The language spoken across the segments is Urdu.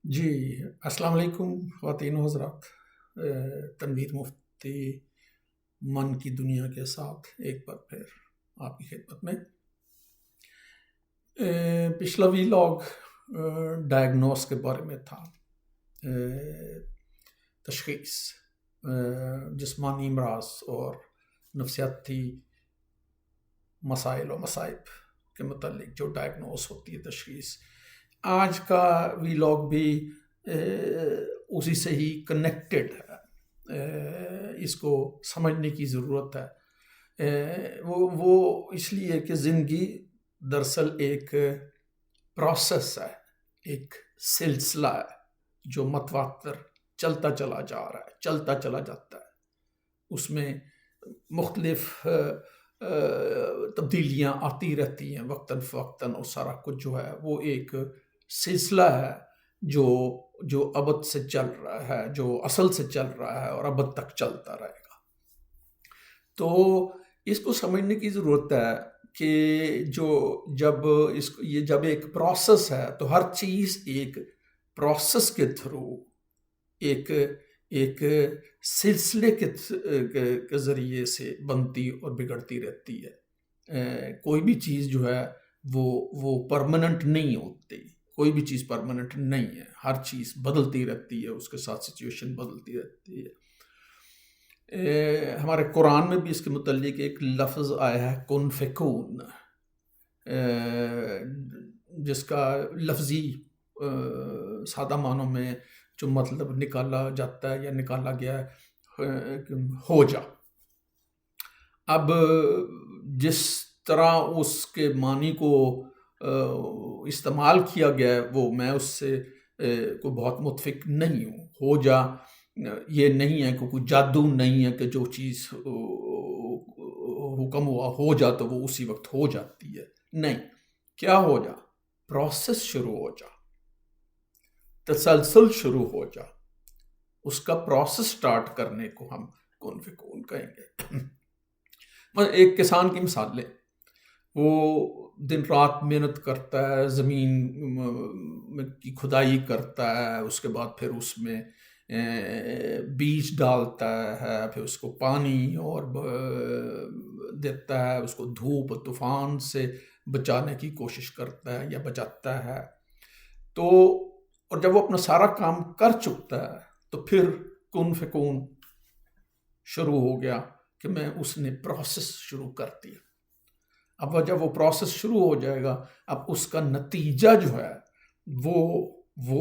جی، السلام علیکم خواتین و حضرات۔ تنویر مفتی من کی دنیا کے ساتھ ایک بار پھر آپ کی خدمت میں۔ پچھلا ویلاگ ڈائگنوس کے بارے میں تھا، تشخیص جسمانی امراض اور نفسیاتی مسائل و مصائب کے متعلق جو ڈائگنوس ہوتی ہے، تشخیص۔ آج کا ویلاگ بھی اسی سے ہی کنیکٹڈ ہے، اس کو سمجھنے کی ضرورت ہے۔ وہ اس لیے کہ زندگی دراصل ایک پروسیس ہے، ایک سلسلہ ہے جو متواتر چلتا چلا جا رہا ہے، چلتا چلا جاتا ہے۔ اس میں مختلف تبدیلیاں آتی رہتی ہیں وقتاً فوقتاً، اور سارا کچھ جو ہے وہ ایک سلسلہ ہے جو ابد سے چل رہا ہے، جو اصل سے چل رہا ہے اور ابد تک چلتا رہے گا۔ تو اس کو سمجھنے کی ضرورت ہے کہ جب ایک پروسیس ہے تو ہر چیز ایک پروسیس کے تھرو ایک سلسلے کے ذریعے سے بنتی اور بگڑتی رہتی ہے۔ کوئی بھی چیز جو ہے وہ پرماننٹ نہیں ہوتی، کوئی بھی چیز پرماننٹ نہیں ہے، ہر چیز بدلتی رہتی ہے، اس کے ساتھ سچویشن بدلتی رہتی ہے۔ ہمارے قرآن میں بھی اس کے متعلق ایک لفظ آیا ہے، کن فیکون، جس کا لفظی سادہ معنوں میں جو مطلب نکالا جاتا ہے یا نکالا گیا ہے، ہو جا۔ اب جس طرح اس کے معنی کو استعمال کیا گیا ہے، وہ میں اس سے کوئی بہت متفق نہیں ہوں۔ ہو جا یہ نہیں ہے کہ کوئی جادو نہیں ہے کہ جو چیز حکم ہوا ہو جا تو وہ اسی وقت ہو جاتی ہے، نہیں۔ کیا ہو جا؟ پروسیس شروع ہو جا، تسلسل شروع ہو جا، اس کا پروسیس سٹارٹ کرنے کو ہم کن فیکون کہیں گے۔ ایک کسان کی مثال لیں، وہ دن رات محنت کرتا ہے، زمین کی کھدائی کرتا ہے، اس کے بعد پھر اس میں بیج ڈالتا ہے، پھر اس کو پانی اور دیتا ہے، اس کو دھوپ طوفان سے بچانے کی کوشش کرتا ہے یا بچاتا ہے۔ تو اور جب وہ اپنا سارا کام کر چکتا ہے تو پھر کن فیکون شروع ہو گیا کہ اس نے پروسیس شروع کر دیا۔ اب جب وہ پروسیس شروع ہو جائے گا، اب اس کا نتیجہ جو ہے وہ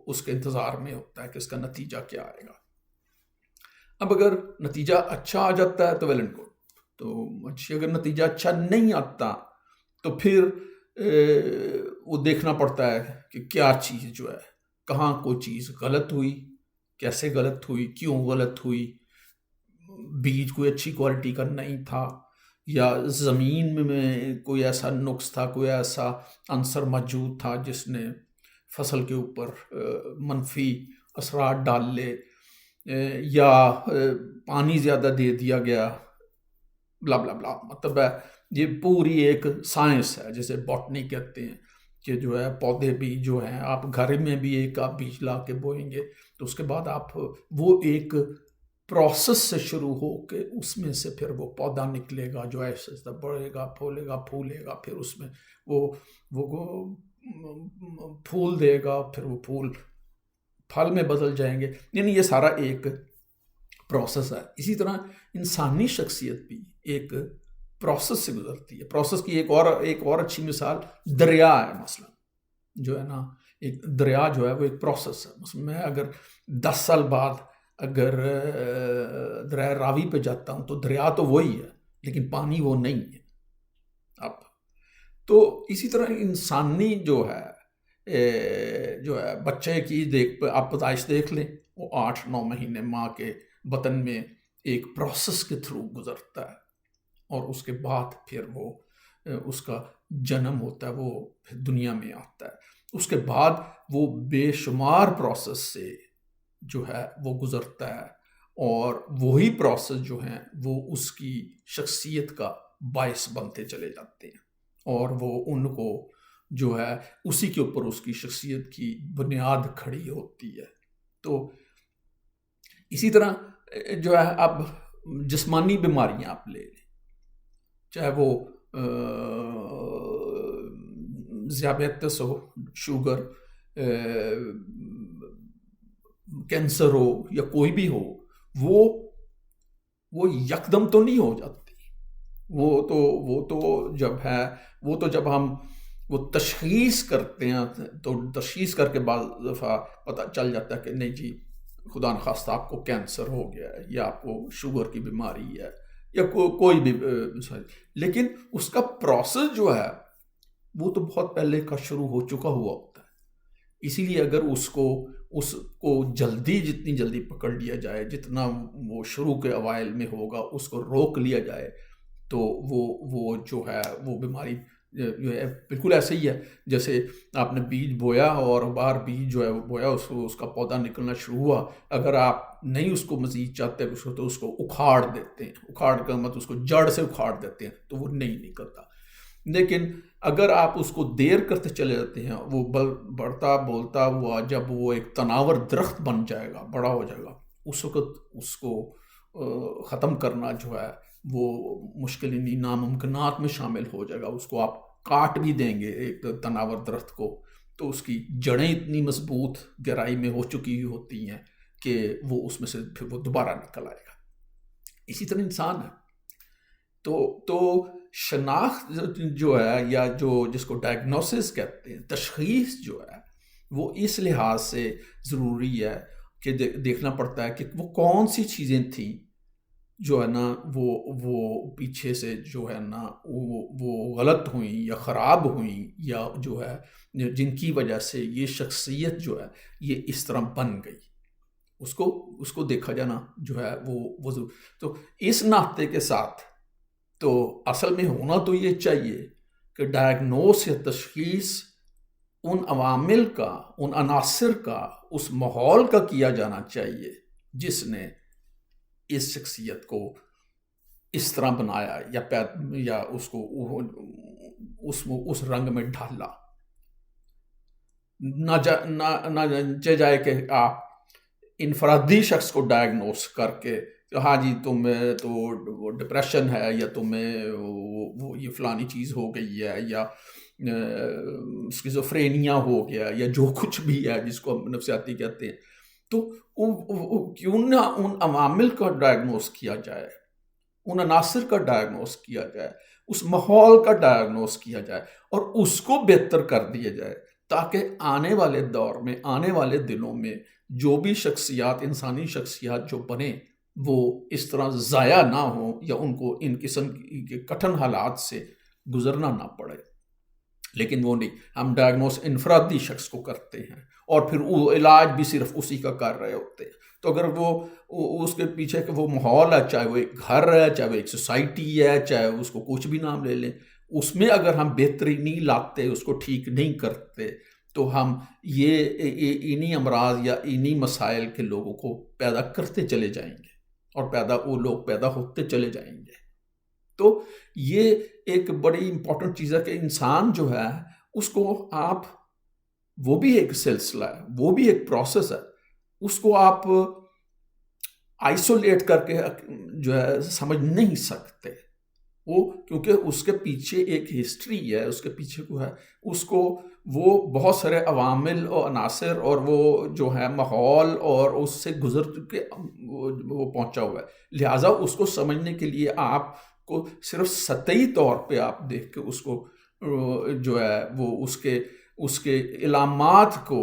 اس کے انتظار میں ہوتا ہے کہ اس کا نتیجہ کیا آئے گا۔ اب اگر نتیجہ اچھا آ جاتا ہے تو ویل اینڈ گڈ، تو اگر نتیجہ اچھا نہیں آتا تو پھر وہ دیکھنا پڑتا ہے کہ کیا چیز جو ہے، کہاں کوئی چیز غلط ہوئی، کیسے غلط ہوئی، کیوں غلط ہوئی، بیج کوئی اچھی کوالٹی کا نہیں تھا، یا زمین میں کوئی ایسا نقص تھا، کوئی ایسا عنصر موجود تھا جس نے فصل کے اوپر منفی اثرات ڈال لے، یا پانی زیادہ دے دیا گیا، بلا بلا بلا۔ مطلب ہے یہ پوری ایک سائنس ہے، جسے باٹنی کہتے ہیں، کہ جو ہے پودے بھی جو ہیں، آپ گھر میں بھی ایک آپ بیج لا کے بوئیں گے تو اس کے بعد آپ وہ ایک پروسیس سے شروع ہو کے اس میں سے پھر وہ پودا نکلے گا، جو ایسے بڑھے گا، پھولے گا، پھولے گا، پھر اس میں وہ پھول دے گا، پھر وہ پھول پھل میں بدل جائیں گے۔ یعنی یہ سارا ایک پروسیس ہے۔ اسی طرح انسانی شخصیت بھی ایک پروسیس سے گزرتی ہے۔ پروسیس کی ایک اور اچھی مثال دریا ہے، مثلا جو ہے نا، ایک دریا جو ہے وہ ایک پروسیس ہے۔ مثلا میں اگر 10 سال بعد اگر دریا راوی پہ جاتا ہوں تو دریا تو وہی ہے، لیکن پانی وہ نہیں ہے۔ اب تو اسی طرح انسانی جو ہے بچے کی آپ پیدائش دیکھ لیں، وہ 8-9 مہینے ماں کے بطن میں ایک پروسیس کے تھرو گزرتا ہے، اور اس کے بعد پھر وہ اس کا جنم ہوتا ہے، وہ دنیا میں آتا ہے۔ اس کے بعد وہ بے شمار پروسیس سے جو ہے وہ گزرتا ہے، اور وہی پروسیس جو ہیں وہ اس کی شخصیت کا باعث بنتے چلے جاتے ہیں، اور وہ ان کو جو ہے اسی کے اوپر اس کی شخصیت کی بنیاد کھڑی ہوتی ہے۔ تو اسی طرح جو ہے اب جسمانی بیماریاں آپ لے لیں، چاہے وہ ذیابیطس ہو، شوگر، کینسر ہو یا کوئی بھی ہو، وہ یکدم تو نہیں ہو جاتی۔ وہ تو جب ہم وہ تشخیص کرتے ہیں تو تشخیص کر کے بعض دفعہ پتہ چل جاتا ہے کہ نہیں جی خدا نخواستہ آپ کو کینسر ہو گیا ہے یا آپ کو شوگر کی بیماری ہے یا کوئی بھی لیکن اس کا پروسیس جو ہے وہ تو بہت پہلے کا شروع ہو چکا ہوا ہوتا ہے۔ اسی لیے اگر اس کو جتنی جلدی پکڑ لیا جائے، جتنا وہ شروع کے اوائل میں ہوگا اس کو روک لیا جائے، تو وہ جو ہے وہ بیماری جو ہے بالکل ایسے ہی ہے جیسے آپ نے بیج بویا اور باہر بیج جو ہے وہ بویا، اس کا پودا نکلنا شروع ہوا، اگر آپ نہیں اس کو مزید چاہتے تو اس کو اکھاڑ دیتے ہیں، اکھاڑ کا مطلب اس کو جڑ سے اکھاڑ دیتے ہیں تو وہ نہیں نکلتا۔ لیکن اگر آپ اس کو دیر کرتے چلے جاتے ہیں، وہ بڑھتا بولتا ہوا جب وہ ایک تناور درخت بن جائے گا، بڑا ہو جائے گا، اس وقت اس کو ختم کرنا جو ہے وہ مشکل ہی نہیں، ناممکنات میں شامل ہو جائے گا۔ اس کو آپ کاٹ بھی دیں گے ایک تناور درخت کو تو اس کی جڑیں اتنی مضبوط گہرائی میں ہو چکی ہوتی ہیں کہ وہ اس میں سے پھر وہ دوبارہ نکل آئے گا۔ اسی طرح انسان ہے تو شناخت جو ہے یا جو جس کو ڈائگنوسس کہتے ہیں، تشخیص جو ہے وہ اس لحاظ سے ضروری ہے کہ دیکھنا پڑتا ہے کہ وہ کون سی چیزیں تھیں جو ہے نا وہ پیچھے سے جو ہے نا وہ غلط ہوئیں یا خراب ہوئیں یا جو ہے جن کی وجہ سے یہ شخصیت جو ہے یہ اس طرح بن گئی، اس کو دیکھا جانا جو ہے وہ تو اس ناطے کے ساتھ تو اصل میں ہونا تو یہ چاہیے کہ ڈائگنوس یا تشخیص ان عوامل کا، ان عناصر کا، اس ماحول کا کیا جانا چاہیے جس نے اس شخصیت کو اس طرح بنایا یا اس کو اس رنگ میں ڈھالا۔ نہ جائے کہ آپ انفرادی شخص کو ڈائگنوس کر کے ہاں جی تمہیں تو ڈپریشن ہے یا تمہیں وہ یہ فلانی چیز ہو گئی ہے یا اسکیزوفرینیا ہو گیا یا جو کچھ بھی ہے جس کو ہم نفسیاتی کہتے ہیں، تو کیوں نہ ان عوامل کا ڈائگنوس کیا جائے، ان عناصر کا ڈائگنوس کیا جائے، اس ماحول کا ڈائگنوس کیا جائے اور اس کو بہتر کر دیا جائے تاکہ آنے والے دور میں، آنے والے دنوں میں جو بھی شخصیات، انسانی شخصیات جو بنے وہ اس طرح ضائع نہ ہوں یا ان کو ان قسم کے کٹھن حالات سے گزرنا نہ پڑے۔ لیکن وہ نہیں، ہم ڈائگنوس انفرادی شخص کو کرتے ہیں اور پھر وہ علاج بھی صرف اسی کا کر رہے ہوتے ہیں۔ تو اگر وہ اس کے پیچھے کہ وہ ماحول ہے، چاہے وہ ایک گھر ہے، چاہے وہ ایک سوسائٹی ہے، چاہے اس کو کچھ بھی نام لے لیں، اس میں اگر ہم بہتری نہیں لاتے، اس کو ٹھیک نہیں کرتے تو ہم انہی امراض یا انہی مسائل کے لوگوں کو پیدا کرتے چلے جائیں گے اور وہ لوگ پیدا ہوتے چلے جائیں گے۔ تو یہ ایک بڑی امپورٹنٹ چیز ہے کہ انسان جو ہے اس کو آپ، وہ بھی ایک سلسلہ ہے، وہ بھی ایک پروسیس ہے، اس کو آپ آئسولیٹ کر کے جو ہے سمجھ نہیں سکتے، وہ کیونکہ اس کے پیچھے ایک ہسٹری ہے، اس کے پیچھے کو ہے، اس کو وہ بہت سارے عوامل اور عناصر اور وہ جو ہے ماحول اور اس سے گزر کے وہ پہنچا ہوا ہے، لہٰذا اس کو سمجھنے کے لیے آپ کو صرف سطحی طور پہ آپ دیکھ کے اس کو جو ہے وہ اس کے علامات کو،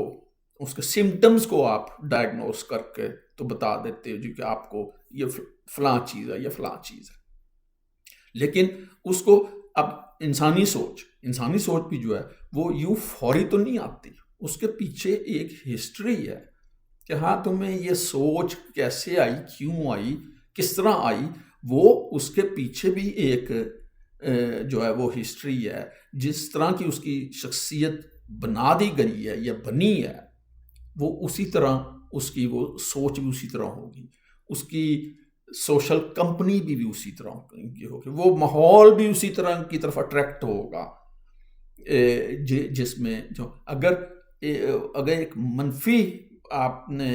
اس کے سمٹمز کو آپ ڈائگنوس کر کے تو بتا دیتے ہو جی کہ آپ کو یہ فلاں چیز ہے، یہ فلاں چیز ہے۔ لیکن اس کو اب انسانی سوچ بھی جو ہے وہ یوں فوری تو نہیں آتی، اس کے پیچھے ایک ہسٹری ہے کہ ہاں تمہیں یہ سوچ کیسے آئی، کیوں آئی، کس طرح آئی، وہ اس کے پیچھے بھی ایک جو ہے وہ ہسٹری ہے، جس طرح کی اس کی شخصیت بنا دی گئی ہے یا بنی ہے، وہ اسی طرح اس کی وہ سوچ بھی اسی طرح ہوگی، اس کی سوشل کمپنی بھی اسی طرح کی ہوگی، وہ ماحول بھی اسی طرح کی طرف اٹریکٹ ہوگا، جس میں جو اگر ایک منفی آپ نے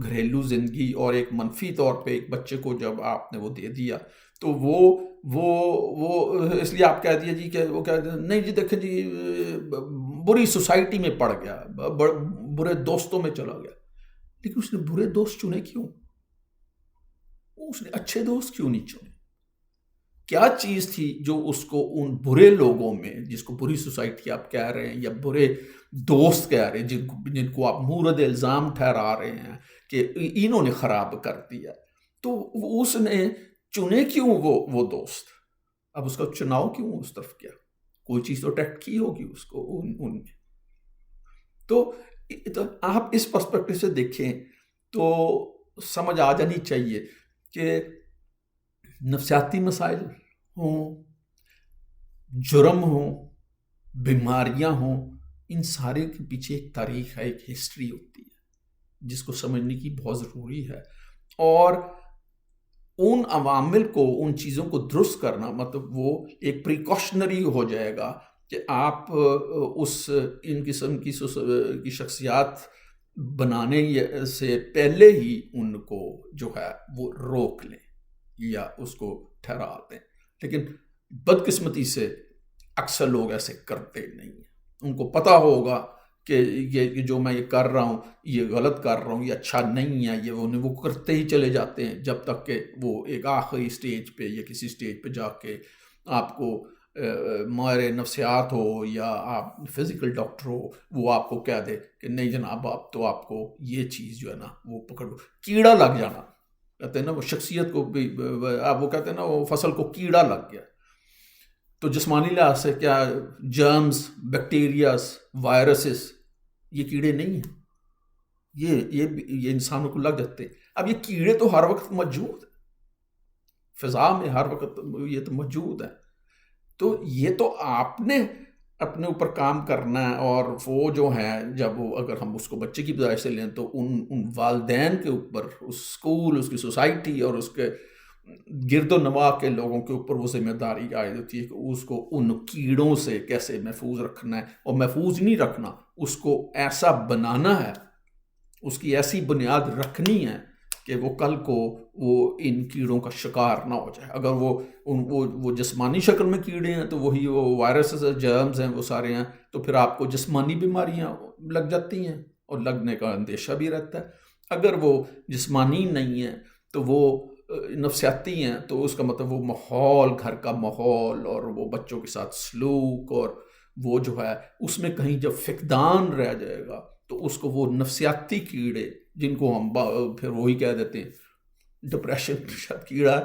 گھریلو زندگی اور ایک منفی طور پہ ایک بچے کو جب آپ نے وہ دے دیا تو وہ اس لیے آپ کہہ دیا جی کہ وہ کہہ دیا نہیں جی دیکھیں جی بری سوسائٹی میں پڑ گیا، برے دوستوں میں چلا گیا. لیکن اس نے برے دوست چنے کیوں؟ اس نے اچھے دوست کیوں نہیں چنے؟ کیا چیز تھی جو اس کو ان برے لوگوں میں، جس کو بری سوسائٹی آپ کہہ رہے ہیں یا برے دوست کہہ رہے ہیں، جن کو آپ مورد الزام ٹھہرا رہے ہیں کہ انہوں نے خراب کر دیا، تو اس نے چنے کیوں وہ دوست؟ اب اس کا چناؤ کیوں اس طرف کیا؟ کوئی چیز تو اٹیکٹ کی ہوگی اس کو ان میں. تو آپ اس پرسپیکٹو سے دیکھیں تو سمجھ آ جانی چاہیے کہ نفسیاتی مسائل ہوں، جرم ہوں، بیماریاں ہوں، ان سارے کے پیچھے ایک تاریخ ہے، ایک ہسٹری ہوتی ہے جس کو سمجھنے کی بہت ضروری ہے. اور ان عوامل کو، ان چیزوں کو درست کرنا مطلب وہ ایک پریکاشنری ہو جائے گا کہ آپ ان قسم کی شخصیات بنانے سے پہلے ہی ان کو جو ہے وہ روک لیں یا اس کو ٹھہرا دیں. لیکن بدقسمتی سے اکثر لوگ ایسے کرتے نہیں ہیں. ان کو پتہ ہوگا کہ یہ جو میں یہ کر رہا ہوں یہ غلط کر رہا ہوں، یہ اچھا نہیں ہے، وہ کرتے ہی چلے جاتے ہیں جب تک کہ وہ ایک آخری سٹیج پہ یا کسی سٹیج پہ جا کے آپ کو ماہر نفسیات ہو یا آپ فزیکل ڈاکٹر ہو وہ آپ کو کہہ دے کہ نہیں جناب آپ کو یہ چیز جو ہے نا وہ پکڑو. کیڑا لگ جانا کہتے ہیں نا، وہ شخصیت کو بھی وہ کہتے ہیں نا وہ فصل کو کیڑا لگ گیا. تو جسمانی لحاظ سے کیا جرمز، بیکٹیریاز، وائرسز یہ کیڑے نہیں ہیں، یہ انسانوں کو لگ جاتے ہیں. اب یہ کیڑے تو ہر وقت موجود ہیں فضا میں، ہر وقت یہ تو موجود ہیں. تو یہ تو آپ نے اپنے اوپر کام کرنا ہے. اور وہ جو ہیں جب اگر ہم اس کو بچے کی پیدائش سے لیں تو ان والدین کے اوپر، اس اسکول، اس کی سوسائٹی اور اس کے گرد و نواح کے لوگوں کے اوپر وہ ذمہ داری عائد ہوتی ہے کہ اس کو ان کیڑوں سے کیسے محفوظ رکھنا ہے. اور محفوظ نہیں رکھنا، اس کو ایسا بنانا ہے، اس کی ایسی بنیاد رکھنی ہے کہ وہ کل کو وہ ان کیڑوں کا شکار نہ ہو جائے. اگر وہ جسمانی شکل میں کیڑے ہیں تو وہی وہ وائرسز، جرمز ہیں، وہ سارے ہیں، تو پھر آپ کو جسمانی بیماریاں لگ جاتی ہیں اور لگنے کا اندیشہ بھی رہتا ہے. اگر وہ جسمانی نہیں ہے تو وہ نفسیاتی ہیں، تو اس کا مطلب وہ ماحول، گھر کا ماحول اور وہ بچوں کے ساتھ سلوک اور وہ جو ہے اس میں کہیں جب فقدان رہ جائے گا تو اس کو وہ نفسیاتی کیڑے، جن کو ہم پھر وہی کہہ دیتے ہیں ڈپریشن کیڑا،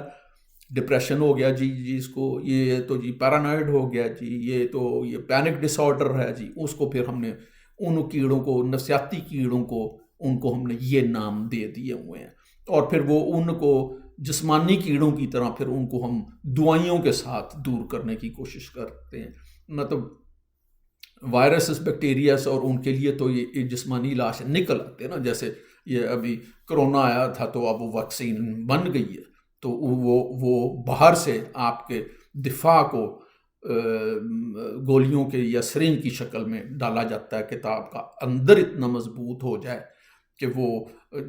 ڈپریشن ہو گیا جی اس کو، یہ تو جی پیرانوائڈ ہو گیا جی، یہ پینک ڈس آرڈر ہے جی. اس کو پھر ہم نے ان کیڑوں کو، نفسیاتی کیڑوں کو، ان کو ہم نے یہ نام دے دیے ہوئے ہیں. اور پھر وہ ان کو جسمانی کیڑوں کی طرح پھر ان کو ہم دوائیوں کے ساتھ دور کرنے کی کوشش کرتے ہیں. مطلب وائرسز، بیکٹیریاز، اور ان کے لیے تو یہ جسمانی علاج نکل آتے ہیں نا. جیسے یہ ابھی کرونا آیا تھا تو اب وہ ویکسین بن گئی ہے، تو وہ باہر سے آپ کے دفاع کو گولیوں کے یا سرنج کی شکل میں ڈالا جاتا ہے کہ آپ کا اندر اتنا مضبوط ہو جائے کہ وہ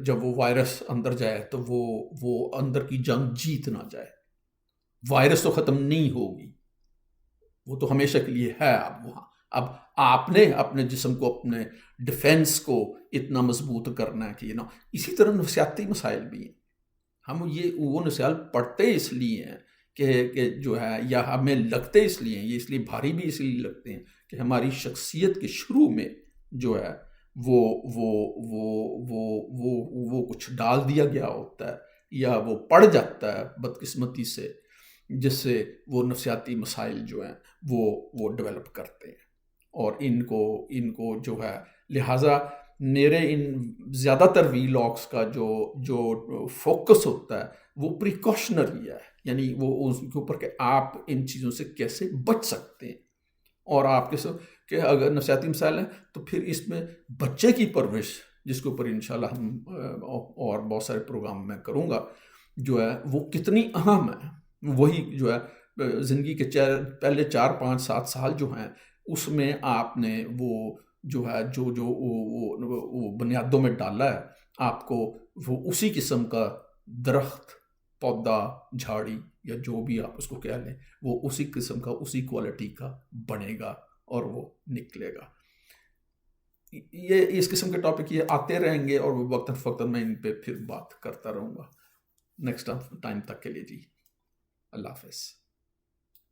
جب وہ وائرس اندر جائے تو وہ اندر کی جنگ جیت نہ جائے. وائرس تو ختم نہیں ہوگی، وہ تو ہمیشہ کے لیے ہے اب وہاں. اب آپ نے اپنے جسم کو، اپنے ڈیفینس کو اتنا مضبوط کرنا ہے کہ نا. اسی طرح نفسیاتی مسائل بھی ہیں. ہم وہ مسائل پڑھتے اس لیے ہیں کہ جو ہے، یا ہمیں لگتے اس لیے ہیں، یہ اس لیے بھاری بھی اس لیے لگتے ہیں کہ ہماری شخصیت کے شروع میں جو ہے وہ کچھ ڈال دیا گیا ہوتا ہے یا وہ پڑ جاتا ہے بدقسمتی سے، جس سے وہ نفسیاتی مسائل جو ہیں وہ ڈیولپ کرتے ہیں. اور ان کو جو ہے، لہٰذا میرے ان زیادہ تر ویلاگس کا جو فوکس ہوتا ہے وہ پریکاشنری ہے، یعنی وہ اس کے اوپر کہ آپ ان چیزوں سے کیسے بچ سکتے ہیں. اور آپ کہ اگر نفسیاتی مسائل ہیں تو پھر اس میں بچے کی پرورش، جس کے اوپر انشاءاللہ ہم اور بہت سارے پروگرام میں کروں گا، جو ہے وہ کتنی اہم ہے. وہی جو ہے زندگی کے پہلے 4 5 7 سال جو ہیں اس میں آپ نے وہ جو ہے جو وہ بنیادوں میں ڈالا ہے، آپ کو وہ اسی قسم کا درخت، پودا، جھاڑی یا جو بھی آپ اس کو کہہ لیں، وہ اسی قسم کا، اسی کوالٹی کا بنے گا اور وہ نکلے گا۔ یہ اس قسم کے ٹاپک یہ آتے رہیں گے اور وہ وقتاً فوقتاً میں ان پہ پھر بات کرتا رہوں گا۔ نیکسٹ ٹائم تک کے لیے جی اللہ حافظ۔